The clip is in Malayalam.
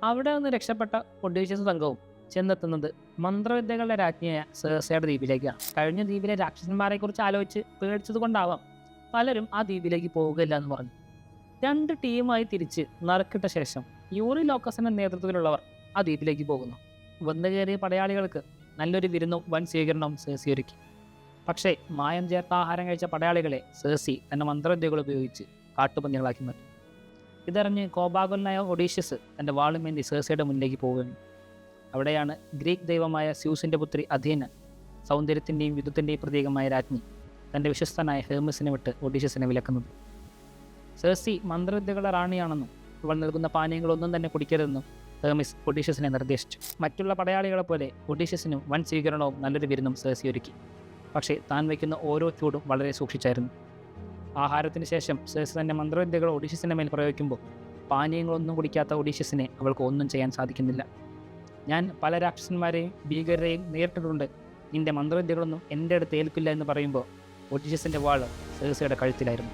അവിടെ നിന്ന് രക്ഷപ്പെട്ട ഒഡീഷ്യസ് സംഘവും ചെന്നെത്തുന്നത് മന്ത്രവിദ്യകളുടെ രാജ്ഞിയായ സെർസയുടെ ദ്വീപിലേക്കാണ്. കഴിഞ്ഞ ദ്വീപിലെ രാക്ഷസന്മാരെ കുറിച്ച് ആലോചിച്ച് പേടിച്ചത് കൊണ്ടാവാം പലരും ആ ദ്വീപിലേക്ക് പോവുകയില്ല എന്ന് പറഞ്ഞു. 2 ടീമായി തിരിച്ച് നറുക്കിട്ട ശേഷം യൂറിലോക്കസിന്റെ നേതൃത്വത്തിലുള്ളവർ ആ ദ്വീപിലേക്ക് പോകുന്നു. വന്നു കയറിയ പടയാളികൾക്ക് നല്ലൊരു വിരുന്നും വൻ സ്വീകരണവും സെർസി ഒരുക്കി. പക്ഷേ മായം ചേർത്ത ആഹാരം കഴിച്ച പടയാളികളെ സെർസി തന്റെ മന്ത്രവിദ്യകൾ ഉപയോഗിച്ച് കാട്ടുപന്നികളാക്കി മാറ്റി. ഇതറിഞ്ഞ് കോപാകുലനായ ഒഡീഷ്യസ് തന്റെ വാളുമേന്തി സെർസിയുടെ മുന്നിലേക്ക് പോവുകയാണ്. അവിടെയാണ് ഗ്രീക്ക് ദൈവമായ സ്യൂസിന്റെ പുത്രി അഥീന, സൗന്ദര്യത്തിന്റെയും യുദ്ധത്തിന്റെയും പ്രതീകമായ രാജ്ഞി, തന്റെ വിശ്വസ്തനായ ഹെർമിസിനെ വിട്ട് ഒഡീഷ്യസിനെ വിലക്കുന്നത്. സെർസി മന്ത്രവിദ്യകളുടെ റാണിയാണെന്നും ഇവൾ നൽകുന്ന പാനീയങ്ങളൊന്നും തന്നെ കുടിക്കരുതെന്നും ഹെർമിസ് ഒഡീഷ്യസിനെ നിർദ്ദേശിച്ചു. മറ്റുള്ള പടയാളികളെ പോലെ ഒഡീഷ്യസിനും വൻ സ്വീകരണവും നല്ലൊരു വിരുന്നും സെർസി ഒരുക്കി. പക്ഷേ താൻ വയ്ക്കുന്ന ഓരോ ചൂടും വളരെ സൂക്ഷിച്ചായിരുന്നു. ആഹാരത്തിന് ശേഷം സെർസി തന്റെ മന്ത്രവിദ്യകൾ ഒഡീഷ്യസിന്റെ മേൽ പ്രയോഗിക്കുമ്പോൾ പാനീയങ്ങളൊന്നും കുടിക്കാത്ത ഒഡീഷ്യസിനെ അവൾക്ക് ഒന്നും ചെയ്യാൻ സാധിക്കുന്നില്ല. ഞാൻ പല രാക്ഷസന്മാരെയും ഭീകരരെയും നേരിട്ടിട്ടുണ്ട്, നിന്റെ മന്ത്രവിദ്യകളൊന്നും എൻ്റെ അടുത്ത് ഏൽക്കില്ല എന്ന് പറയുമ്പോൾ ഒഡീഷ്യസിന്റെ വാൾ സെർസിയുടെ കഴുത്തിലായിരുന്നു.